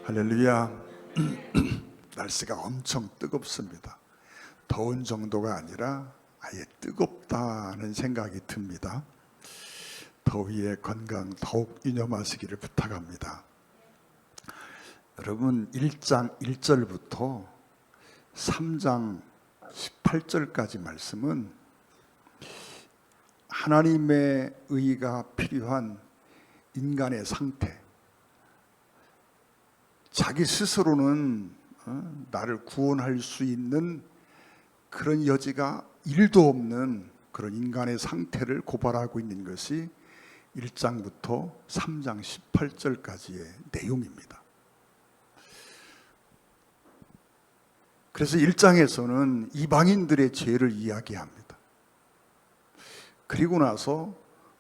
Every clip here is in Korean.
할렐루야. 날씨가 엄청 뜨겁습니다. 더운 정도가 아니라 아예 뜨겁다는 생각이 듭니다. 더위에 건강 더욱 유념하시기를 부탁합니다. 여러분, 1장 1절부터 3장 18절까지 말씀은 하나님의 의가 필요한 인간의 상태, 자기 스스로는 나를 구원할 수 있는 그런 여지가 1도 없는 그런 인간의 상태를 고발하고 있는 것이 1장부터 3장 18절까지의 내용입니다. 그래서 1장에서는 이방인들의 죄를 이야기합니다. 그리고 나서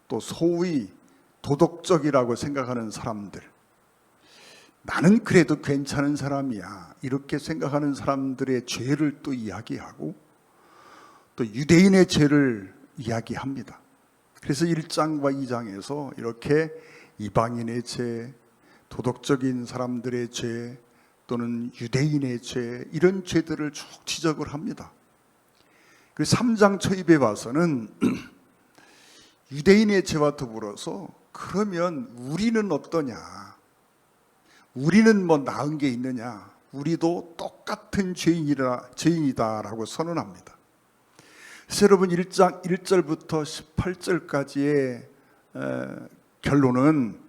또 소위 도덕적이라고 생각하는 사람들, 나는 그래도 괜찮은 사람이야 이렇게 생각하는 사람들의 죄를 또 이야기하고, 또 유대인의 죄를 이야기합니다. 그래서 1장과 2장에서 이렇게 이방인의 죄, 도덕적인 사람들의 죄, 또는 유대인의 죄, 이런 죄들을 쭉 지적을 합니다. 그리고 3장 초입에 와서는 유대인의 죄와 더불어서 그러면 우리는 어떠냐, 우리는 뭐 나은 게 있느냐, 우리도 똑같은 죄인이다라고 선언합니다. 그래서 여러분, 1장 1절부터 18절까지의 결론은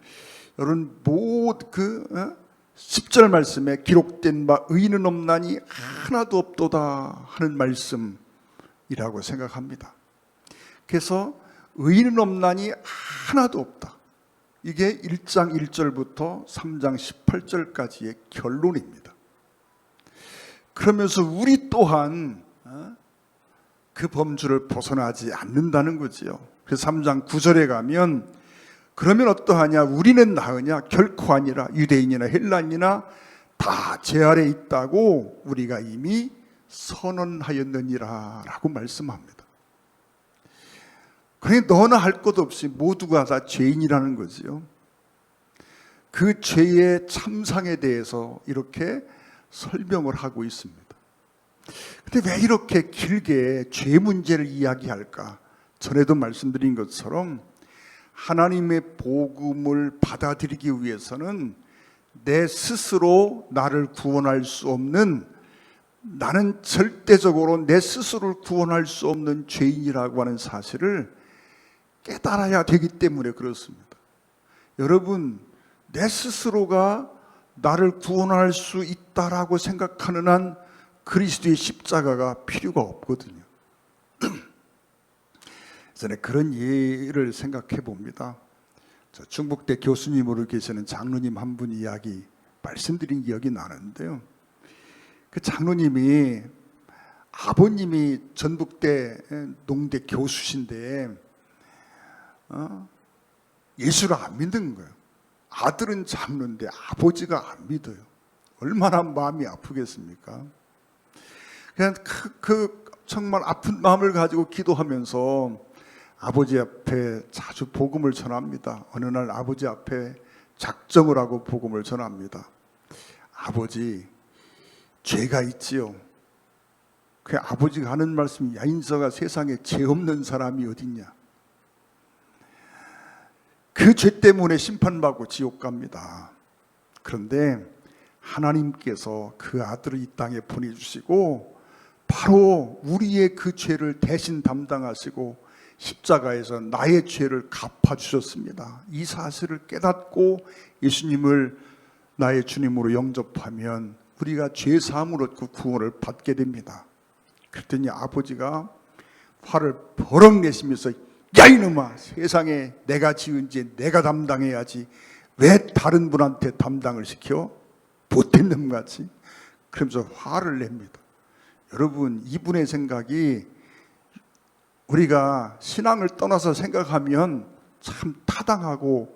여러분 모두 10절 말씀에 기록된 바 의인은 없나니 하나도 없도다 하는 말씀이라고 생각합니다. 그래서 의인은 없나니 하나도 없다, 이게 1장 1절부터 3장 18절까지의 결론입니다. 그러면서 우리 또한 그 범주를 벗어나지 않는다는 거지요. 그래서 3장 9절에 가면 그러면 어떠하냐, 우리는 나으냐, 결코 아니라 유대인이나 헬라인이나 다 죄 아래 있다고 우리가 이미 선언하였느니라 라고 말씀합니다. 그러니 너나 할 것 없이 모두가 다 죄인이라는 거지요. 그 죄의 참상에 대해서 이렇게 설명을 하고 있습니다. 근데 왜 이렇게 길게 죄 문제를 이야기할까? 전에도 말씀드린 것처럼 하나님의 복음을 받아들이기 위해서는 내 스스로 나를 구원할 수 없는, 나는 절대적으로 내 스스로를 구원할 수 없는 죄인이라고 하는 사실을 깨달아야 되기 때문에 그렇습니다. 여러분, 내 스스로가 나를 구원할 수 있다라고 생각하는 한 그리스도의 십자가가 필요가 없거든요. 전에 그런 예를 생각해 봅니다. 중북대 교수님으로 계시는 장로님 한 분 이야기 말씀드린 기억이 나는데요. 그 장로님이 아버님이 전북대 농대 교수신데 예수를 안 믿는 거예요. 아들은 장로인데 아버지가 안 믿어요. 얼마나 마음이 아프겠습니까? 그냥 정말 아픈 마음을 가지고 기도하면서 아버지 앞에 자주 복음을 전합니다. 어느 날 아버지 앞에 작정을 하고 복음을 전합니다. 아버지, 죄가 있지요. 그 아버지가 하는 말씀이, 야 인서가 세상에 죄 없는 사람이 어딨냐, 그 죄 때문에 심판받고 지옥 갑니다. 그런데 하나님께서 그 아들을 이 땅에 보내주시고 바로 우리의 그 죄를 대신 담당하시고 십자가에서 나의 죄를 갚아주셨습니다. 이 사실을 깨닫고 예수님을 나의 주님으로 영접하면 우리가 죄 사함을 얻고 구원을 받게 됩니다. 그랬더니 아버지가 화를 버럭 내시면서, 야 이놈아, 세상에 내가 지은 죄 내가 담당해야지 왜 다른 분한테 담당을 시켜? 못된 놈같이. 그러면서 화를 냅니다. 여러분, 이분의 생각이 우리가 신앙을 떠나서 생각하면 참 타당하고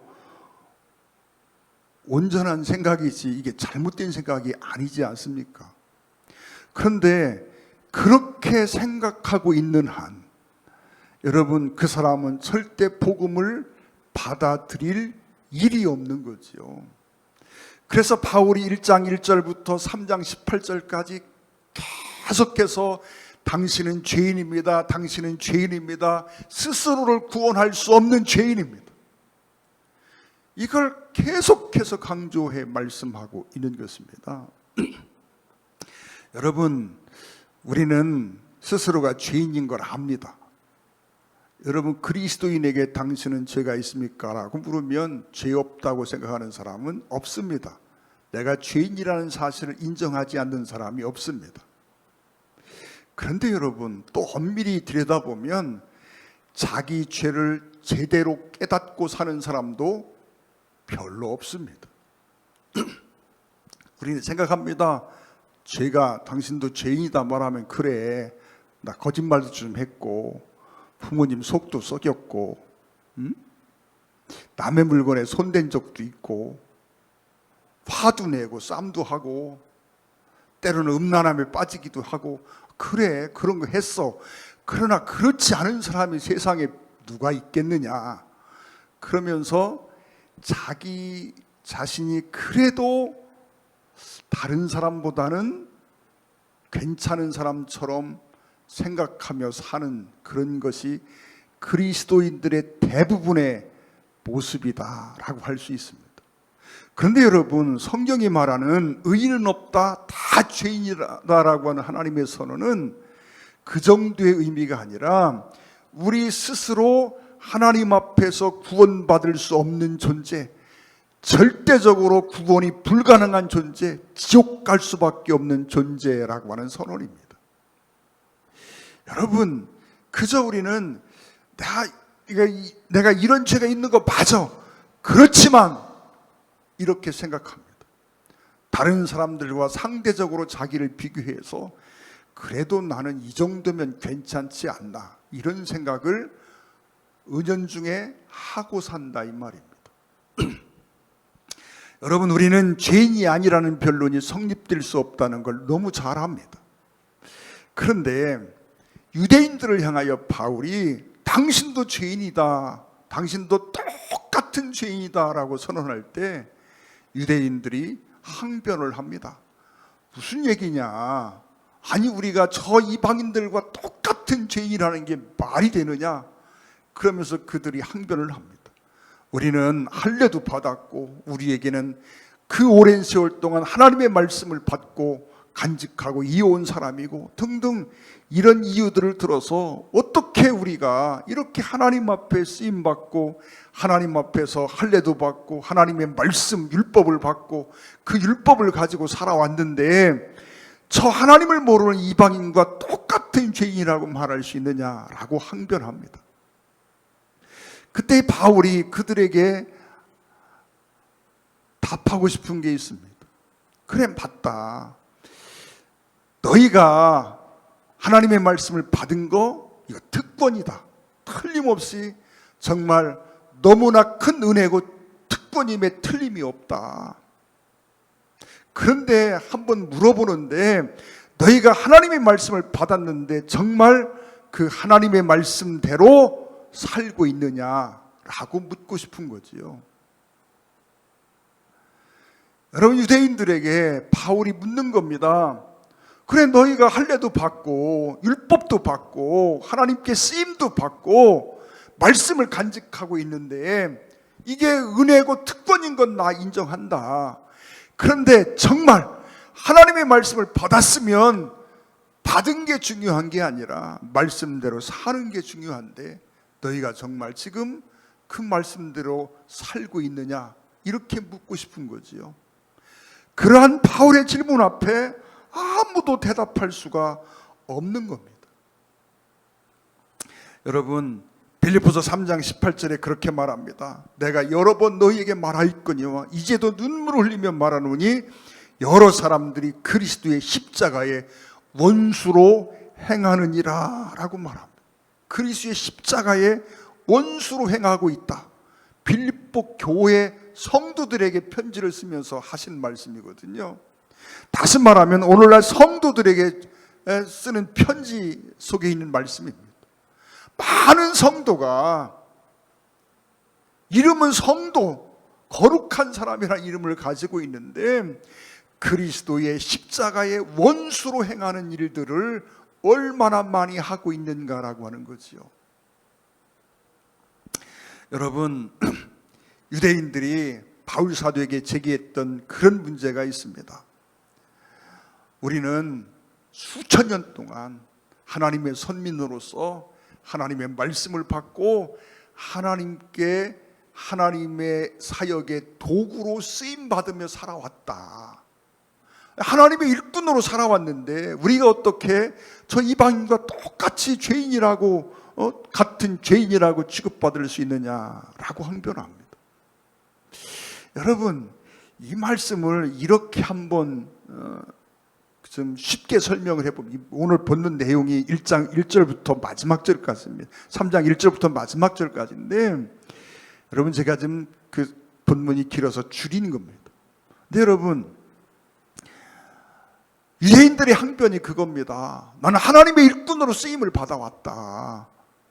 온전한 생각이지 이게 잘못된 생각이 아니지 않습니까? 그런데 그렇게 생각하고 있는 한 여러분, 그 사람은 절대 복음을 받아들일 일이 없는 거지요. 그래서 바울이 1장 1절부터 3장 18절까지 계속해서 당신은 죄인입니다. 당신은 죄인입니다. 스스로를 구원할 수 없는 죄인입니다. 이걸 계속해서 강조해 말씀하고 있는 것입니다. 여러분, 우리는 스스로가 죄인인 걸 압니다. 여러분, 그리스도인에게 당신은 죄가 있습니까? 라고 물으면 죄 없다고 생각하는 사람은 없습니다. 내가 죄인이라는 사실을 인정하지 않는 사람이 없습니다. 그런데 여러분, 또 엄밀히 들여다보면 자기 죄를 제대로 깨닫고 사는 사람도 별로 없습니다. 우리는 생각합니다. 죄가, 당신도 죄인이다 말하면, 그래, 나 거짓말도 좀 했고 부모님 속도 썩였고 남의 물건에 손댄 적도 있고 화도 내고 쌈도 하고 때로는 음란함에 빠지기도 하고, 그래, 그런 거 했어. 그러나 그렇지 않은 사람이 세상에 누가 있겠느냐. 그러면서 자기 자신이 그래도 다른 사람보다는 괜찮은 사람처럼 생각하며 사는 그런 것이 그리스도인들의 대부분의 모습이다라고 할 수 있습니다. 그런데 여러분, 성경이 말하는 의인은 없다, 다 죄인이다라고 하는 하나님의 선언은 그 정도의 의미가 아니라 우리 스스로 하나님 앞에서 구원받을 수 없는 존재, 절대적으로 구원이 불가능한 존재, 지옥 갈 수밖에 없는 존재라고 하는 선언입니다. 여러분, 그저 우리는 내가 이런 죄가 있는 거 맞아, 그렇지만 이렇게 생각합니다. 다른 사람들과 상대적으로 자기를 비교해서 그래도 나는 이 정도면 괜찮지 않나, 이런 생각을 은연중에 하고 산다 이 말입니다. 여러분, 우리는 죄인이 아니라는 변론이 성립될 수 없다는 걸 너무 잘 압니다. 그런데 유대인들을 향하여 바울이 당신도 죄인이다, 당신도 똑같은 죄인이다 라고 선언할 때 유대인들이 항변을 합니다. 무슨 얘기냐, 아니 우리가 저 이방인들과 똑같은 죄인이라는 게 말이 되느냐. 그러면서 그들이 항변을 합니다. 우리는 할례도 받았고 우리에게는 그 오랜 세월 동안 하나님의 말씀을 받고 간직하고 이어온 사람이고 등등, 이런 이유들을 들어서 어떻게 우리가 이렇게 하나님 앞에 쓰임받고 하나님 앞에서 할례도 받고 하나님의 말씀 율법을 받고 그 율법을 가지고 살아왔는데 저 하나님을 모르는 이방인과 똑같은 죄인이라고 말할 수 있느냐라고 항변합니다. 그때 바울이 그들에게 답하고 싶은 게 있습니다. 그래, 맞다. 너희가 하나님의 말씀을 받은 거, 이거 특권이다. 틀림없이 정말 너무나 큰 은혜고 특권임에 틀림이 없다. 그런데 한번 물어보는데, 너희가 하나님의 말씀을 받았는데 정말 그 하나님의 말씀대로 살고 있느냐라고 묻고 싶은 거지요. 여러분, 유대인들에게 바울이 묻는 겁니다. 그래, 너희가 할례도 받고 율법도 받고 하나님께 쓰임도 받고 말씀을 간직하고 있는데 이게 은혜고 특권인 건 나 인정한다. 그런데 정말 하나님의 말씀을 받았으면 받은 게 중요한 게 아니라 말씀대로 사는 게 중요한데 너희가 정말 지금 그 말씀대로 살고 있느냐, 이렇게 묻고 싶은 거지요. 그러한 바울의 질문 앞에 아무도 대답할 수가 없는 겁니다. 여러분, 빌립보서 3장 18절에 그렇게 말합니다. 내가 여러 번 너희에게 말하였거니와 이제도 눈물을 흘리며 말하노니 여러 사람들이 그리스도의 십자가에 원수로 행하느니라 라고 말합니다. 그리스도의 십자가에 원수로 행하고 있다. 빌립보 교회 성도들에게 편지를 쓰면서 하신 말씀이거든요. 다시 말하면 오늘날 성도들에게 쓰는 편지 속에 있는 말씀입니다. 많은 성도가 이름은 성도, 거룩한 사람이라는 이름을 가지고 있는데 그리스도의 십자가의 원수로 행하는 일들을 얼마나 많이 하고 있는가라고 하는 거지요. 여러분, 유대인들이 바울 사도에게 제기했던 그런 문제가 있습니다. 우리는 수천 년 동안 하나님의 선민으로서 하나님의 말씀을 받고 하나님의 사역의 도구로 쓰임 받으며 살아왔다. 하나님의 일꾼으로 살아왔는데 우리가 어떻게 저 이방인과 똑같이 죄인이라고 같은 죄인이라고 취급받을 수 있느냐라고 항변합니다. 여러분, 이 말씀을 이렇게 한번 좀 쉽게 설명을 해보면, 오늘 본문 내용이 1장 1절부터 마지막 절까지입니다. 3장 1절부터 마지막 절까지인데, 여러분 제가 좀 그 본문이 길어서 줄이는 겁니다. 근데 여러분, 유대인들의 항변이 그겁니다. 나는 하나님의 일꾼으로 쓰임을 받아왔다.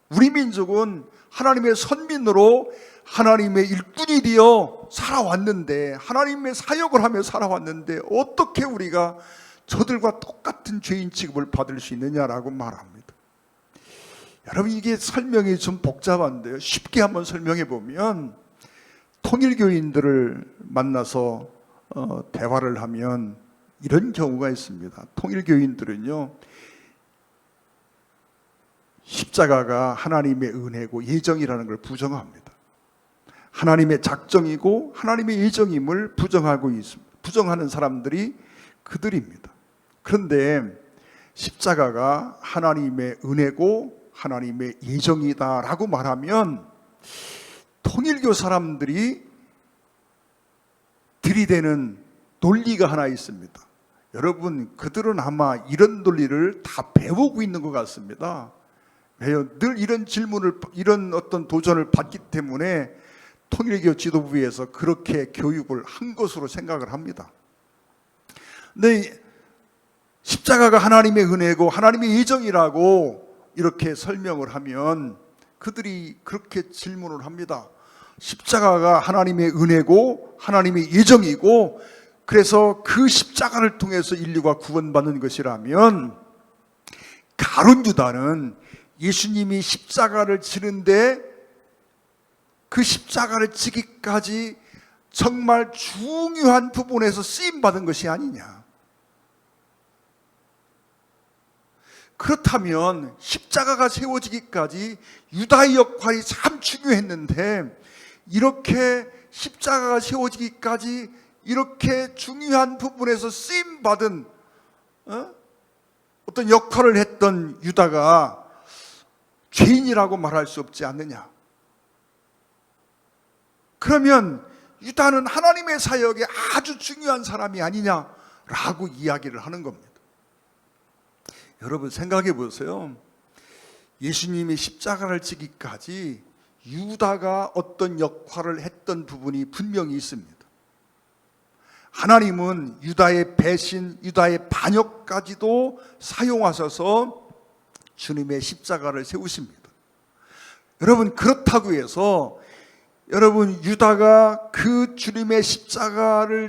우리 민족은 하나님의 선민으로 하나님의 일꾼이 되어 살아왔는데, 하나님의 사역을 하며 살아왔는데 어떻게 우리가 저들과 똑같은 죄인 취급을 받을 수 있느냐라고 말합니다. 여러분, 이게 설명이 좀 복잡한데요, 쉽게 한번 설명해 보면, 통일교인들을 만나서 대화를 하면 이런 경우가 있습니다. 통일교인들은요, 십자가가 하나님의 은혜고 예정이라는 걸 부정합니다. 하나님의 작정이고 하나님의 예정임을 부정하고 있습니다. 부정하는 사람들이 그들입니다. 그런데 십자가가 하나님의 은혜고 하나님의 예정이다라고 말하면 통일교 사람들이 들이대는 논리가 하나 있습니다. 여러분, 그들은 아마 이런 논리를 다 배우고 있는 것 같습니다. 왜요? 늘 이런 질문을, 이런 어떤 도전을 받기 때문에 통일교 지도부에서 그렇게 교육을 한 것으로 생각을 합니다. 근데 십자가가 하나님의 은혜고 하나님의 예정이라고 이렇게 설명을 하면 그들이 그렇게 질문을 합니다. 십자가가 하나님의 은혜고 하나님의 예정이고, 그래서 그 십자가를 통해서 인류가 구원받는 것이라면, 가룟 유다는 예수님이 십자가를 지는데 그 십자가를 지기까지 정말 중요한 부분에서 쓰임받은 것이 아니냐. 그렇다면 십자가가 세워지기까지 유다의 역할이 참 중요했는데, 이렇게 십자가가 세워지기까지 이렇게 중요한 부분에서 쓰임받은 어떤 역할을 했던 유다가 죄인이라고 말할 수 없지 않느냐. 그러면 유다는 하나님의 사역에 아주 중요한 사람이 아니냐라고 이야기를 하는 겁니다. 여러분, 생각해 보세요. 예수님이 십자가를 지기까지 유다가 어떤 역할을 했던 부분이 분명히 있습니다. 하나님은 유다의 배신, 유다의 반역까지도 사용하셔서 주님의 십자가를 세우십니다. 여러분, 그렇다고 해서 여러분, 유다가 그 주님의 십자가가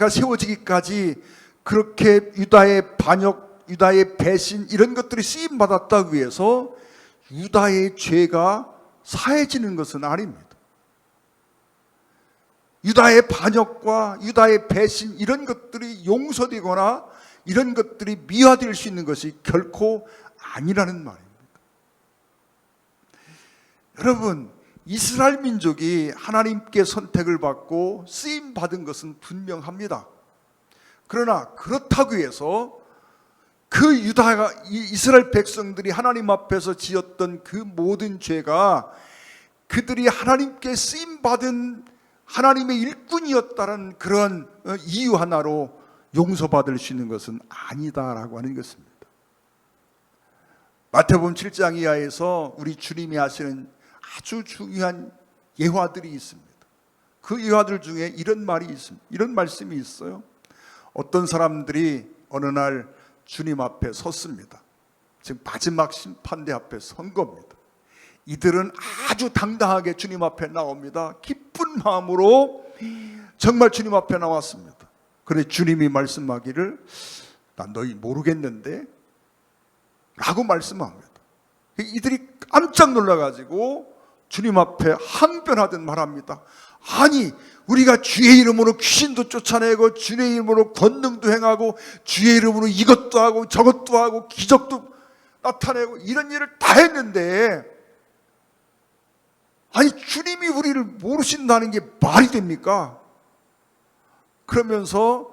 세워지기까지 그렇게 유다의 반역, 유다의 배신, 이런 것들이 쓰임받았다고 해서 유다의 죄가 사해지는 것은 아닙니다. 유다의 반역과 유다의 배신, 이런 것들이 용서되거나 이런 것들이 미화될 수 있는 것이 결코 아니라는 말입니다. 여러분, 이스라엘 민족이 하나님께 선택을 받고 쓰임 받은 것은 분명합니다. 그러나 그렇다고 해서 그 유다가, 이스라엘 백성들이 하나님 앞에서 지었던 그 모든 죄가 그들이 하나님께 쓰임 받은 하나님의 일꾼이었다는 그런 이유 하나로 용서받을 수 있는 것은 아니다라고 하는 것입니다. 마태복음 7장 이하에서 우리 주님이 하시는 아주 중요한 예화들이 있습니다. 그 예화들 중에 이런 말이 있습니다. 이런 말씀이 있어요. 어떤 사람들이 어느 날 주님 앞에 섰습니다. 지금 마지막 심판대 앞에 선 겁니다. 이들은 아주 당당하게 주님 앞에 나옵니다. 기쁜 마음으로 정말 주님 앞에 나왔습니다. 그런데 주님이 말씀하기를 난 너희 모르겠는데 라고 말씀합니다. 이들이 깜짝 놀라가지고 주님 앞에 항변하듯 말합니다. 아니, 우리가 주의 이름으로 귀신도 쫓아내고 주의 이름으로 권능도 행하고 주의 이름으로 이것도 하고 저것도 하고 기적도 나타내고 이런 일을 다 했는데, 아니 주님이 우리를 모르신다는 게 말이 됩니까? 그러면서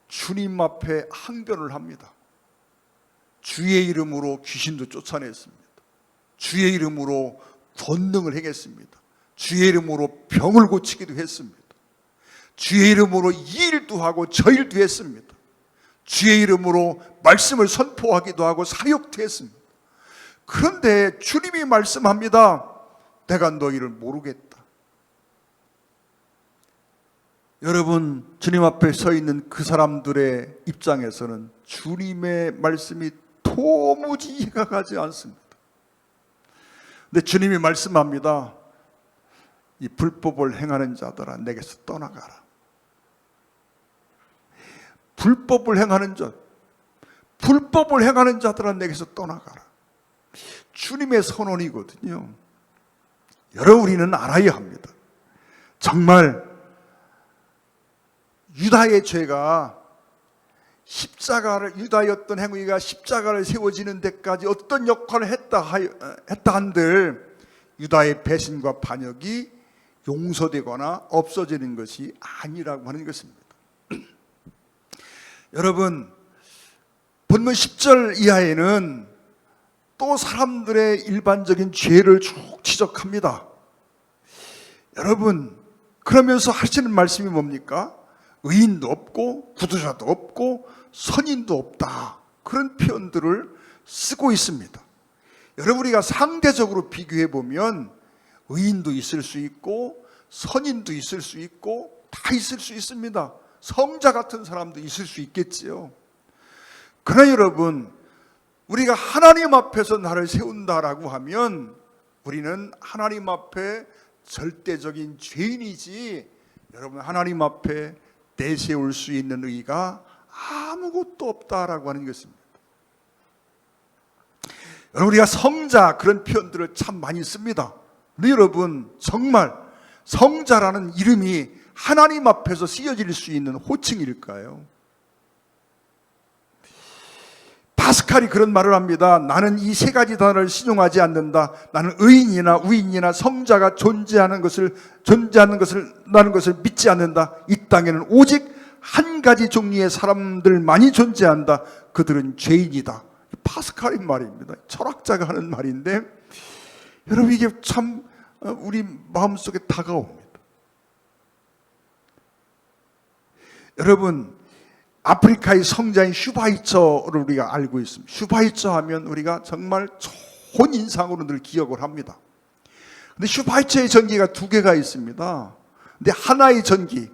주님 앞에 항변을 합니다. 주의 이름으로 귀신도 쫓아냈습니다. 주의 이름으로 권능을 행했습니다. 주의 이름으로 병을 고치기도 했습니다. 주의 이름으로 이 일도 하고 저 일도 했습니다. 주의 이름으로 말씀을 선포하기도 하고 사역도 했습니다. 그런데 주님이 말씀합니다. 내가 너희를 모르겠다. 여러분, 주님 앞에 서 있는 그 사람들의 입장에서는 주님의 말씀이 도무지 이해가 가지 않습니다. 근데 주님이 말씀합니다. 이 불법을 행하는 자들아 내게서 떠나가라. 불법을 행하는 자들아 내게서 떠나가라. 주님의 선언이거든요. 여러분, 우리는 알아야 합니다. 정말 유다의 죄가 유다의 어떤 행위가 십자가를 세워지는 데까지 어떤 역할을 했다 한들 유다의 배신과 반역이 용서되거나 없어지는 것이 아니라고 하는 것입니다. 여러분, 본문 10절 이하에는 또 사람들의 일반적인 죄를 쭉 지적합니다. 여러분, 그러면서 하시는 말씀이 뭡니까? 의인도 없고 구두자도 없고 선인도 없다, 그런 표현들을 쓰고 있습니다. 여러분, 우리가 상대적으로 비교해 보면 의인도 있을 수 있고 선인도 있을 수 있고 다 있을 수 있습니다. 성자 같은 사람도 있을 수 있겠지요. 그러나 여러분, 우리가 하나님 앞에서 나를 세운다라고 하면 우리는 하나님 앞에 절대적인 죄인이지, 여러분, 하나님 앞에 내세울 수 있는 의가 아무것도 없다라고 하는 것입니다. 여러분, 우리가 성자, 그런 표현들을 참 많이 씁니다. 근데 여러분, 정말 성자라는 이름이 하나님 앞에서 쓰여질 수 있는 호칭일까요? 파스칼이 그런 말을 합니다. 나는 이 세 가지 단어를 신용하지 않는다. 나는 의인이나 우인이나 성자가 존재하는 것을 믿지 않는다. 이 땅에는 오직 한 가지 종류의 사람들만이 존재한다. 그들은 죄인이다. 파스칼의 말입니다. 철학자가 하는 말인데, 여러분, 이게 참 우리 마음속에 다가옵니다. 여러분, 아프리카의 성자인 슈바이처를 우리가 알고 있습니다. 슈바이처 하면 우리가 정말 좋은 인상으로 늘 기억을 합니다. 근데 슈바이처의 전기가 두 개가 있습니다. 근데 하나의 전기,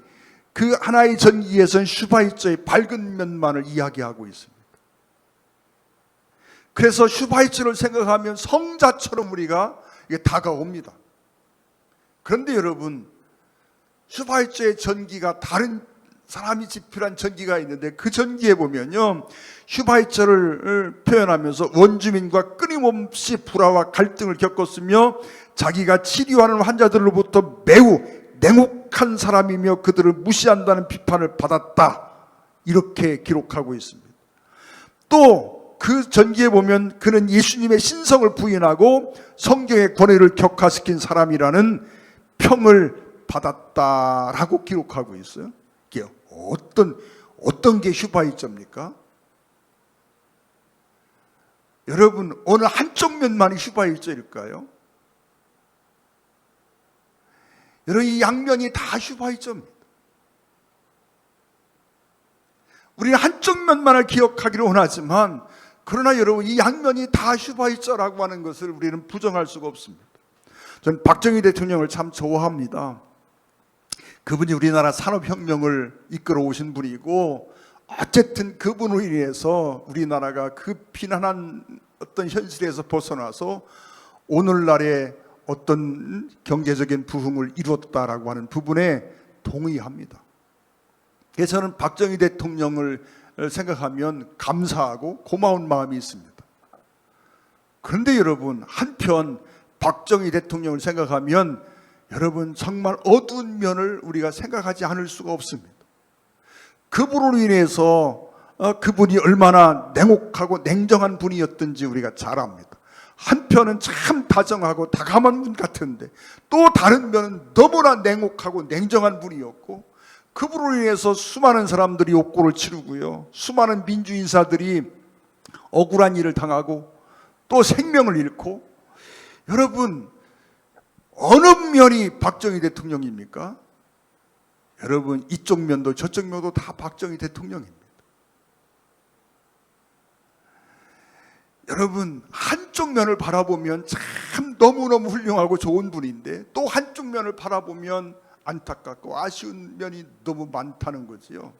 그 하나의 전기에서는 슈바이처의 밝은 면만을 이야기하고 있습니다. 그래서 슈바이처를 생각하면 성자처럼 우리가 이게 다가옵니다. 그런데 여러분, 슈바이처의 전기가 다른 사람이 집필한 전기가 있는데, 그 전기에 보면요, 슈바이처를 표현하면서 원주민과 끊임없이 불화와 갈등을 겪었으며 자기가 치료하는 환자들로부터 매우 냉혹한 사람이며 그들을 무시한다는 비판을 받았다, 이렇게 기록하고 있습니다. 또 그 전기에 보면 그는 예수님의 신성을 부인하고 성경의 권위를 격화시킨 사람이라는 평을 받았다라고 기록하고 있어요. 이게 어떤 게 슈바이처입니까? 여러분, 어느 한쪽 면만이 슈바이처일까요? 여러분, 이 양면이 다 슈바이처입니다. 우리는 한쪽 면만을 기억하기를 원하지만, 그러나 여러분, 이 양면이 다 슈바이처라고 하는 것을 우리는 부정할 수가 없습니다. 저는 박정희 대통령을 참 좋아합니다. 그분이 우리나라 산업혁명을 이끌어 오신 분이고, 어쨌든 그분으로 인해서 우리나라가 그 비난한 어떤 현실에서 벗어나서 오늘날의 어떤 경제적인 부흥을 이뤘다라고 하는 부분에 동의합니다. 그래서 저는 박정희 대통령을 생각하면 감사하고 고마운 마음이 있습니다. 그런데 여러분, 한편 박정희 대통령을 생각하면 여러분 정말 어두운 면을 우리가 생각하지 않을 수가 없습니다. 그분으로 인해서 그분이 얼마나 냉혹하고 냉정한 분이었던지 우리가 잘 압니다. 한편은 참 다정하고 다감한 분 같은데 또 다른 면은 너무나 냉혹하고 냉정한 분이었고, 그분으로 인해서 수많은 사람들이 옥고를 치르고요, 수많은 민주인사들이 억울한 일을 당하고 또 생명을 잃고, 여러분 어느 면이 박정희 대통령입니까? 여러분 이쪽 면도 저쪽 면도 다 박정희 대통령입니다. 여러분 한쪽 면을 바라보면 참 너무너무 훌륭하고 좋은 분인데 또 한쪽 면을 바라보면 안타깝고 아쉬운 면이 너무 많다는 거지요.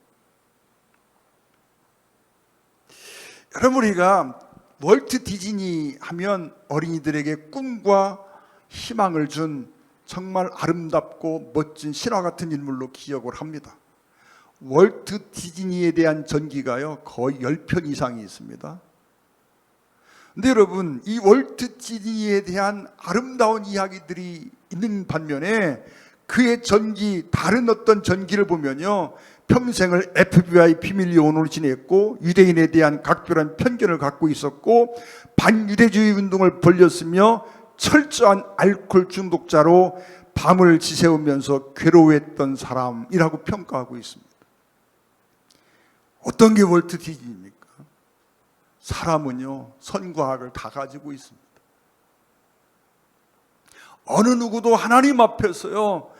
여러분, 우리가 월트 디즈니 하면 어린이들에게 꿈과 희망을 준 정말 아름답고 멋진 신화 같은 인물로 기억을 합니다. 월트 디즈니에 대한 전기가요 거의 10편 이상이 있습니다. 근데 여러분, 이 월트 디즈니에 대한 아름다운 이야기들이 있는 반면에 그의 전기, 다른 어떤 전기를 보면요, 평생을 FBI 비밀 요원으로 지냈고 유대인에 대한 각별한 편견을 갖고 있었고 반유대주의 운동을 벌였으며 철저한 알코올 중독자로 밤을 지새우면서 괴로워했던 사람이라고 평가하고 있습니다. 어떤 게 월트 디즈니입니까? 사람은요 선과 악을 다 가지고 있습니다. 어느 누구도 하나님 앞에서요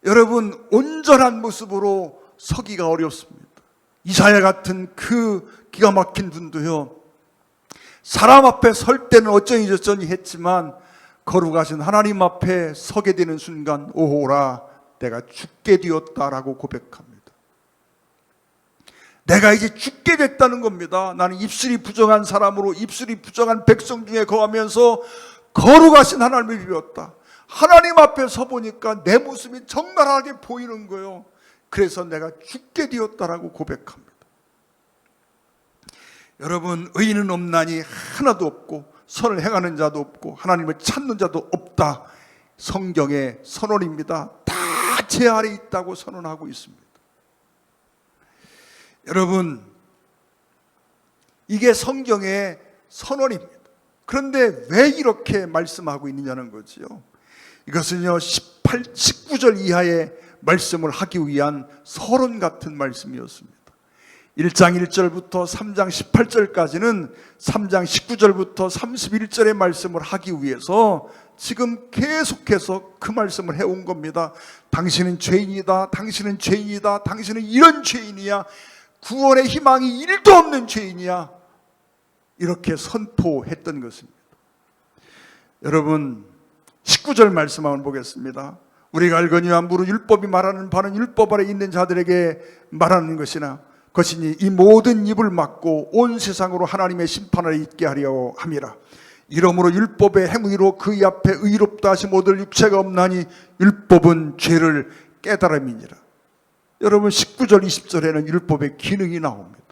여러분 온전한 모습으로 서기가 어렵습니다. 이사야 같은 그 기가 막힌 분도요 사람 앞에 설 때는 어쩌니 저쩌니 했지만 거룩하신 하나님 앞에 서게 되는 순간 오호라 내가 죽게 되었다라고 고백합니다. 내가 이제 죽게 됐다는 겁니다. 나는 입술이 부정한 사람으로 입술이 부정한 백성 중에 거하면서 거룩하신 하나님을 비웠다. 하나님 앞에 서 보니까 내 모습이 정갈하게 보이는 거예요. 그래서 내가 죽게 되었다라고 고백합니다. 여러분, 의인은 없나니 하나도 없고 선을 행하는 자도 없고 하나님을 찾는 자도 없다. 성경의 선언입니다. 다 제 아래 있다고 선언하고 있습니다. 여러분, 이게 성경의 선언입니다. 그런데 왜 이렇게 말씀하고 있느냐는 거지요. 이것은요 19절 이하의 말씀을 하기 위한 서론 같은 말씀이었습니다. 1장 1절부터 3장 18절까지는 3장 19절부터 31절의 말씀을 하기 위해서 지금 계속해서 그 말씀을 해온 겁니다. 당신은 죄인이다, 당신은 죄인이다, 당신은 이런 죄인이야, 구원의 희망이 1도 없는 죄인이야, 이렇게 선포했던 것입니다. 여러분 19절 말씀 한번 보겠습니다. 우리가 알거니와 무릇 율법이 말하는 바는 율법 아래 있는 자들에게 말하는 것이니 이 모든 입을 막고 온 세상으로 하나님의 심판을 있게 하려 함이라. 이러므로 율법의 행위로 그의 앞에 의롭다 하심 얻을 육체가 없나니 율법은 죄를 깨달음이니라. 여러분 19절 20절에는 율법의 기능이 나옵니다.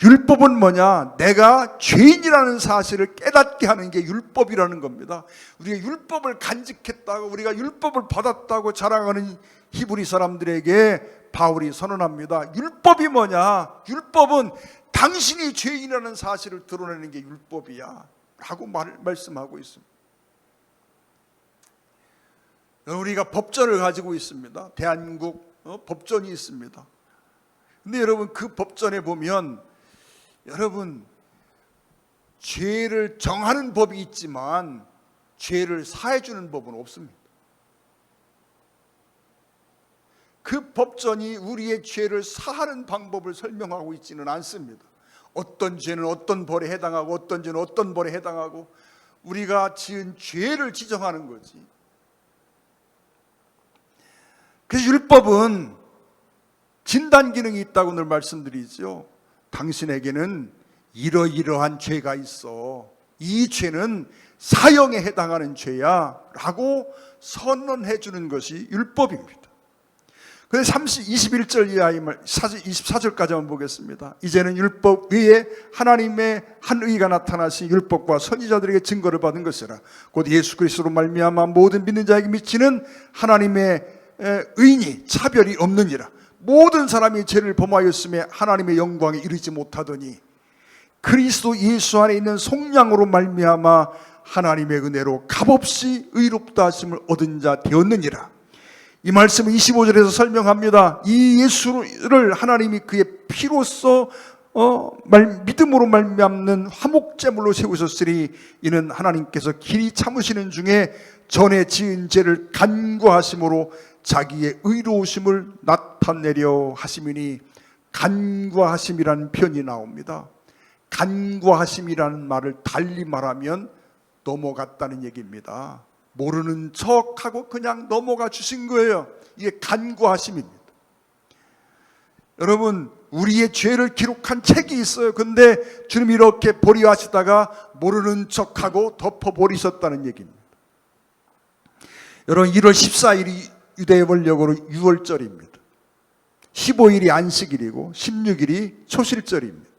율법은 뭐냐? 내가 죄인이라는 사실을 깨닫게 하는 게 율법이라는 겁니다. 우리가 율법을 간직했다고, 우리가 율법을 받았다고 자랑하는 히브리 사람들에게 바울이 선언합니다. 율법이 뭐냐? 율법은 당신이 죄인이라는 사실을 드러내는 게 율법이야 라고 말씀하고 있습니다. 우리가 법전을 가지고 있습니다. 대한민국 법전이 있습니다. 근데 여러분 그 법전에 보면 여러분 죄를 정하는 법이 있지만 죄를 사해주는 법은 없습니다. 그 법전이 우리의 죄를 사하는 방법을 설명하고 있지는 않습니다. 어떤 죄는 어떤 벌에 해당하고 어떤 죄는 어떤 벌에 해당하고 우리가 지은 죄를 지정하는 거지. 그래서 율법은 진단 기능이 있다고 늘 말씀드리죠. 당신에게는 이러이러한 죄가 있어. 이 죄는 사형에 해당하는 죄야 라고 선언해 주는 것이 율법입니다. 그런데 21절 이하의 24절까지 한번 보겠습니다. 이제는 율법 위에 하나님의 한 의가 나타나신 율법과 선지자들에게 증거를 받은 것이라. 곧 예수 그리스도로 말미암아 모든 믿는 자에게 미치는 하나님의 의인이 차별이 없느니라. 모든 사람이 죄를 범하였음에 하나님의 영광에 이르지 못하더니 그리스도 예수 안에 있는 속량으로 말미암아 하나님의 은혜로 값없이 의롭다 하심을 얻은 자 되었느니라. 이 말씀은 25절에서 설명합니다. 이 예수를 하나님이 그의 피로써 믿음으로 말미암는 화목제물로 세우셨으니 이는 하나님께서 길이 참으시는 중에 전에 지은 죄를 간구하심으로 자기의 의로우심을 나타내려 하심이니, 간구하심이라는 표현이 나옵니다. 간구하심이라는 말을 달리 말하면 넘어갔다는 얘기입니다. 모르는 척하고 그냥 넘어가 주신 거예요. 이게 간구하심입니다. 여러분, 우리의 죄를 기록한 책이 있어요. 근데 주님이 이렇게 보리하시다가 모르는 척하고 덮어버리셨다는 얘기입니다. 여러분, 1월 14일이 유대의 원력으로 6월절입니다. 15일이 안식일이고 16일이 초실절입니다.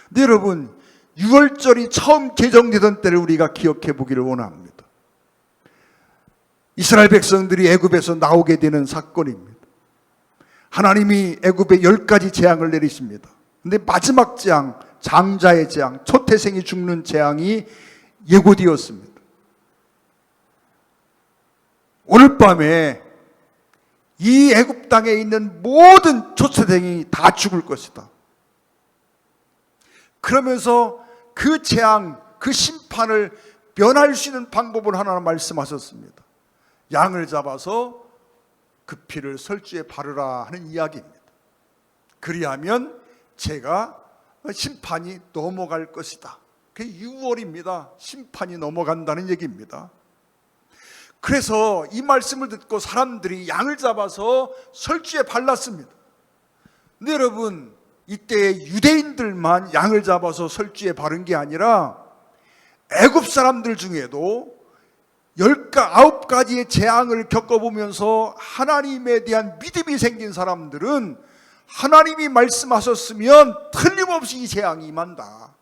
근데 여러분, 6월절이 처음 제정되던 때를 우리가 기억해 보기를 원합니다. 이스라엘 백성들이 애굽에서 나오게 되는 사건입니다. 하나님이 애굽에 10가지 재앙을 내리십니다. 근데 마지막 재앙, 장자의 재앙, 초태생이 죽는 재앙이 예고되었습니다. 오늘 밤에 이 애굽 땅에 있는 모든 초태생이 다 죽을 것이다. 그러면서 그 재앙, 그 심판을 면할 수 있는 방법을 하나 말씀하셨습니다. 양을 잡아서 그 피를 설주에 바르라 하는 이야기입니다. 그리하면 제가 심판이 넘어갈 것이다. 그게 6월입니다. 심판이 넘어간다는 얘기입니다. 그래서 이 말씀을 듣고 사람들이 양을 잡아서 설주에 발랐습니다. 근데 여러분, 이때 유대인들만 양을 잡아서 설주에 바른 게 아니라 애굽 사람들 중에도 9가지의 재앙을 겪어보면서 하나님에 대한 믿음이 생긴 사람들은 하나님이 말씀하셨으면 틀림없이 이 재앙이 임한다.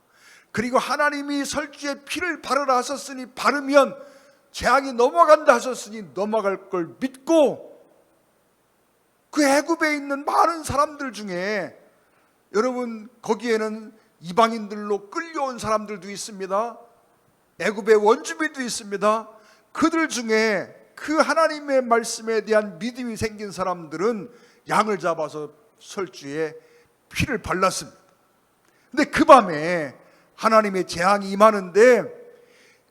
그리고 하나님이 설주에 피를 바르라 하셨으니 바르면 재앙이 넘어간다 하셨으니 넘어갈 걸 믿고, 그 애굽에 있는 많은 사람들 중에 여러분, 거기에는 이방인들로 끌려온 사람들도 있습니다. 애굽의 원주민도 있습니다. 그들 중에 그 하나님의 말씀에 대한 믿음이 생긴 사람들은 양을 잡아서 설주에 피를 발랐습니다. 근데 그 밤에 하나님의 재앙이 임하는데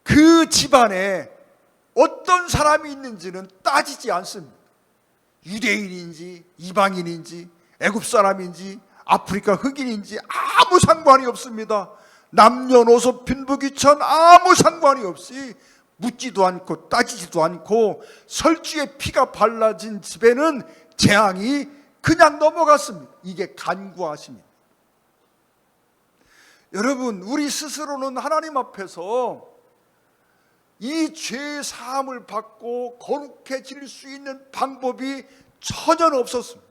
그 집안에 어떤 사람이 있는지는 따지지 않습니다. 유대인인지 이방인인지 애굽 사람인지 아프리카 흑인인지 아무 상관이 없습니다. 남녀노소 빈부귀천 아무 상관이 없이 묻지도 않고 따지지도 않고 설주에 피가 발라진 집에는 재앙이 그냥 넘어갔습니다. 이게 간구하심입니다. 여러분, 우리 스스로는 하나님 앞에서 이 죄 사함을 받고 거룩해질 수 있는 방법이 전혀 없었습니다.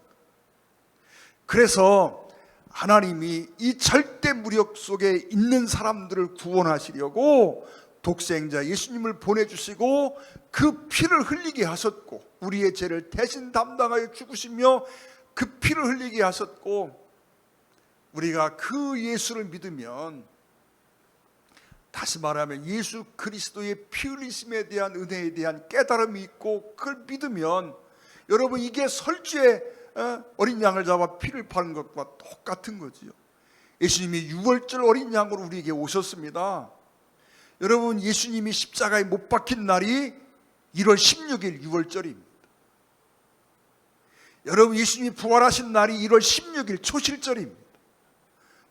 그래서 하나님이 이 절대 무력 속에 있는 사람들을 구원하시려고 독생자 예수님을 보내주시고 그 피를 흘리게 하셨고, 우리의 죄를 대신 담당하여 죽으시며 그 피를 흘리게 하셨고, 우리가 그 예수를 믿으면, 다시 말하면 예수 그리스도의 피 흘리심에 대한 은혜에 대한 깨달음이 있고 그걸 믿으면, 여러분, 이게 설주에 어린 양을 잡아 피를 바른 것과 똑같은 거지요. 예수님이 6월절 어린 양으로 우리에게 오셨습니다. 여러분, 예수님이 십자가에 못 박힌 날이 1월 16일 6월절입니다. 여러분, 예수님이 부활하신 날이 1월 16일 초실절입니다.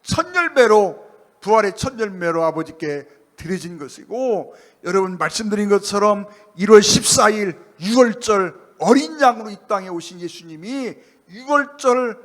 첫열매로, 부활의 첫열매로 아버지께 드려진 것이고, 여러분 말씀드린 것처럼 1월 14일 6월절 어린 양으로 이 땅에 오신 예수님이 6월절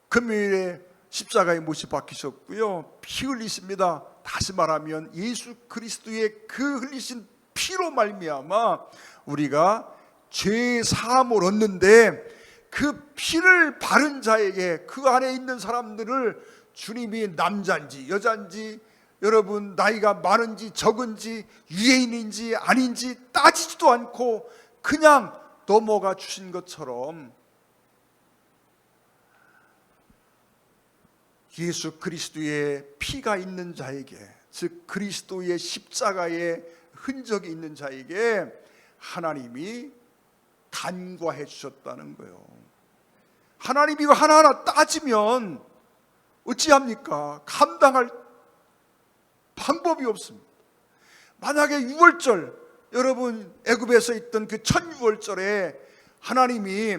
금요일에 십자가에 못이 박히셨고요, 피 흘리십니다. 다시 말하면 예수 그리스도의 그 흘리신 피로 말미암아 우리가 죄 사함을 얻는데, 그 피를 바른 자에게, 그 안에 있는 사람들을 주님이 남자인지 여자인지, 여러분 나이가 많은지 적은지 유대인인지 아닌지 따지지도 않고 그냥 넘어가 주신 것처럼, 예수 그리스도의 피가 있는 자에게, 즉 그리스도의 십자가의 흔적이 있는 자에게 하나님이 간과해 주셨다는 거예요. 하나님이 이거 하나하나 따지면 어찌합니까? 감당할 방법이 없습니다. 만약에 유월절, 여러분 애굽에서 있던 그 첫 유월절에 하나님이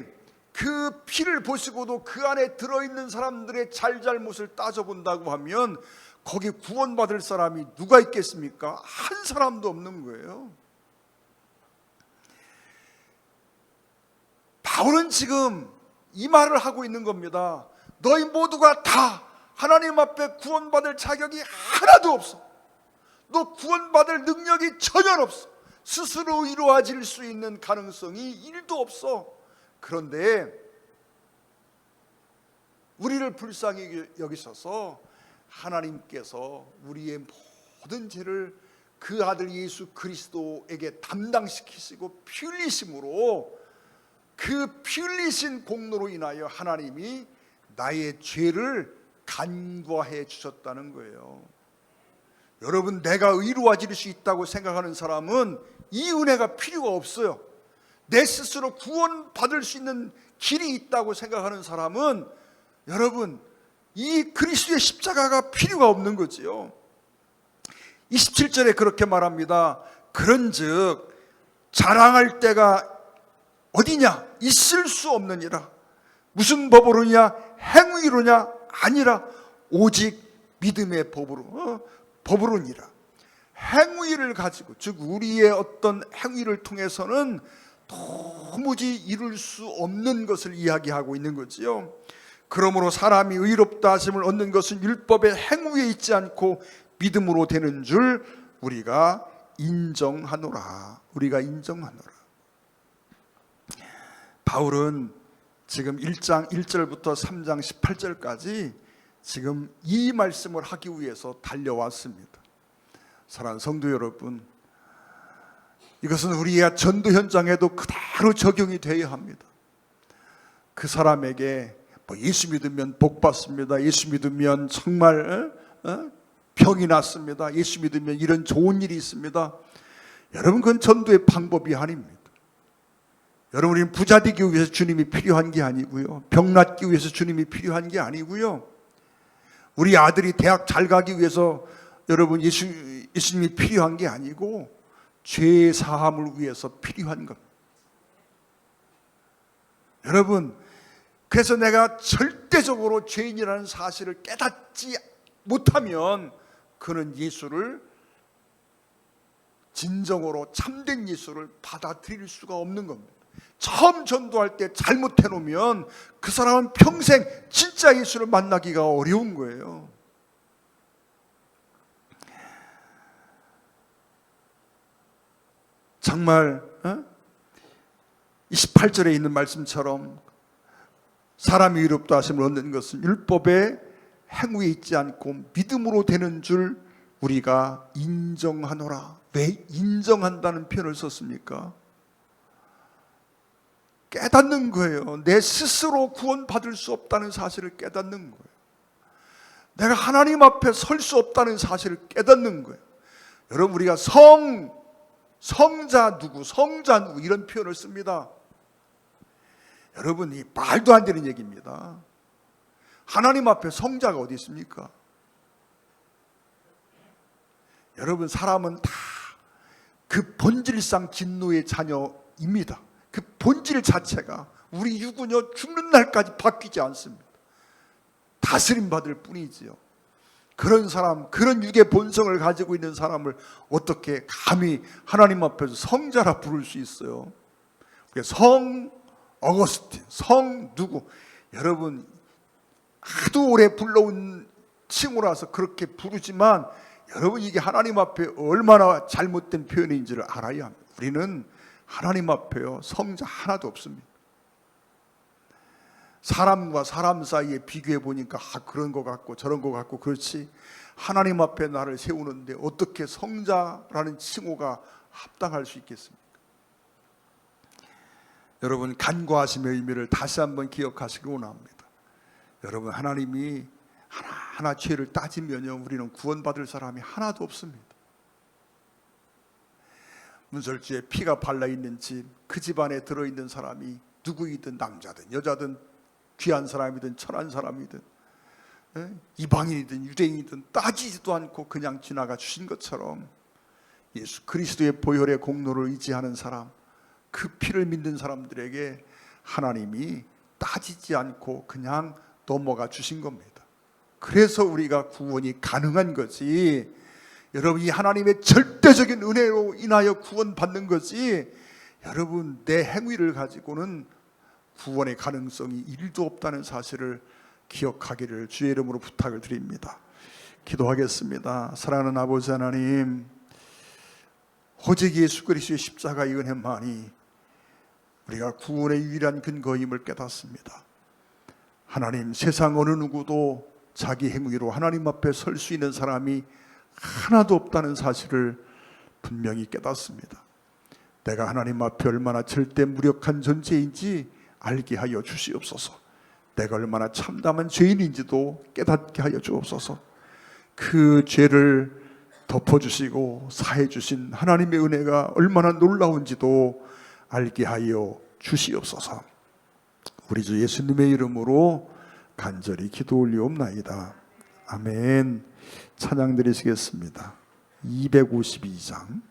그 피를 보시고도 그 안에 들어있는 사람들의 잘잘못을 따져본다고 하면 거기 구원받을 사람이 누가 있겠습니까? 한 사람도 없는 거예요. 바울은 지금 이 말을 하고 있는 겁니다. 너희 모두가 다 하나님 앞에 구원받을 자격이 하나도 없어. 너 구원받을 능력이 전혀 없어. 스스로 이루어질 수 있는 가능성이 1도 없어. 그런데 우리를 불쌍히 여기셔서 하나님께서 우리의 모든 죄를 그 아들 예수 그리스도에게 담당시키시고 피 흘리심으로, 그 피 흘리신 공로로 인하여 하나님이 나의 죄를 간과해 주셨다는 거예요. 여러분, 내가 의로워질 수 있다고 생각하는 사람은 이 은혜가 필요가 없어요. 내 스스로 구원받을 수 있는 길이 있다고 생각하는 사람은, 여러분, 이 그리스도의 십자가가 필요가 없는 거지요. 27절에 그렇게 말합니다. 그런즉 자랑할 때가 어디냐? 있을 수 없느니라. 무슨 법으로냐? 행위로냐? 아니라 오직 믿음의 법으로니라. 행위를 가지고, 즉 우리의 어떤 행위를 통해서는 도무지 이룰 수 없는 것을 이야기하고 있는 거지요. 그러므로 사람이 의롭다 하심을 얻는 것은 율법의 행위에 있지 않고 믿음으로 되는 줄 우리가 인정하노라. 우리가 인정하노라. 바울은 지금 1장 1절부터 3장 18절까지 지금 이 말씀을 하기 위해서 달려왔습니다. 사랑하는 성도 여러분, 이것은 우리의 전도 현장에도 그대로 적용이 되어야 합니다. 그 사람에게 예수 믿으면 복 받습니다. 예수 믿으면 정말 병이 낫습니다. 예수 믿으면 이런 좋은 일이 있습니다. 여러분, 그건 전도의 방법이 아닙니다. 여러분, 우리는 부자 되기 위해서 주님이 필요한 게 아니고요, 병 낫기 위해서 주님이 필요한 게 아니고요, 우리 아들이 대학 잘 가기 위해서 여러분 예수님이 필요한 게 아니고 죄 사함을 위해서 필요한 겁니다. 여러분, 그래서 내가 절대적으로 죄인이라는 사실을 깨닫지 못하면 그는 예수를, 진정으로 참된 예수를 받아들일 수가 없는 겁니다. 처음 전도할 때 잘못해 놓으면 그 사람은 평생 진짜 예수를 만나기가 어려운 거예요. 정말 28절에 있는 말씀처럼 사람이 의롭다 하심을 얻는 것은 율법의 행위에 있지 않고 믿음으로 되는 줄 우리가 인정하노라. 왜 인정한다는 표현을 썼습니까? 깨닫는 거예요. 내 스스로 구원받을 수 없다는 사실을 깨닫는 거예요. 내가 하나님 앞에 설 수 없다는 사실을 깨닫는 거예요. 여러분, 우리가 성자 누구, 성자 누구 이런 표현을 씁니다. 여러분, 이 말도 안 되는 얘기입니다. 하나님 앞에 성자가 어디 있습니까? 여러분, 사람은 다 그 본질상 진노의 자녀입니다. 그 본질 자체가 우리 육은요, 죽는 날까지 바뀌지 않습니다. 다스림 받을 뿐이지요. 그런 사람, 그런 육의 본성을 가지고 있는 사람을 어떻게 감히 하나님 앞에서 성자라 부를 수 있어요? 성 어거스틴, 성 누구, 여러분 하도 오래 불러온 칭호라서 그렇게 부르지만 여러분, 이게 하나님 앞에 얼마나 잘못된 표현인지를 알아야 합니다. 우리는 하나님 앞에요, 성자 하나도 없습니다. 사람과 사람 사이에 비교해 보니까 그런 것 같고 저런 것 같고 그렇지, 하나님 앞에 나를 세우는데 어떻게 성자라는 칭호가 합당할 수 있겠습니까? 여러분, 간구하심의 의미를 다시 한번 기억하시기 원합니다. 여러분, 하나님이 하나하나 죄를 따지면요, 우리는 구원받을 사람이 하나도 없습니다. 문설주에 피가 발라있는 집, 그 집안에 들어있는 사람이 누구이든 남자든 여자든 귀한 사람이든 천한 사람이든 이방인이든 유대인이든 따지지도 않고 그냥 지나가 주신 것처럼, 예수 그리스도의 보혈의 공로를 의지하는 사람, 그 피를 믿는 사람들에게 하나님이 따지지 않고 그냥 넘어가 주신 겁니다. 그래서 우리가 구원이 가능한 거지, 여러분, 이 하나님의 절대적인 은혜로 인하여 구원받는 거지, 여러분, 내 행위를 가지고는 구원의 가능성이 1도 없다는 사실을 기억하기를 주의 이름으로 부탁을 드립니다. 기도하겠습니다. 사랑하는 아버지 하나님, 오직 예수 그리스도의 십자가의 은혜만이 우리가 구원의 유일한 근거임을 깨닫습니다. 하나님, 세상 어느 누구도 자기 행위로 하나님 앞에 설 수 있는 사람이 하나도 없다는 사실을 분명히 깨닫습니다. 내가 하나님 앞에 얼마나 절대 무력한 존재인지 알게 하여 주시옵소서. 내가 얼마나 참담한 죄인인지도 깨닫게 하여 주옵소서. 그 죄를 덮어주시고 사해 주신 하나님의 은혜가 얼마나 놀라운지도 알게 하여 주시옵소서. 우리 주 예수님의 이름으로 간절히 기도 올리옵나이다. 아멘. 찬양 드리시겠습니다. 252장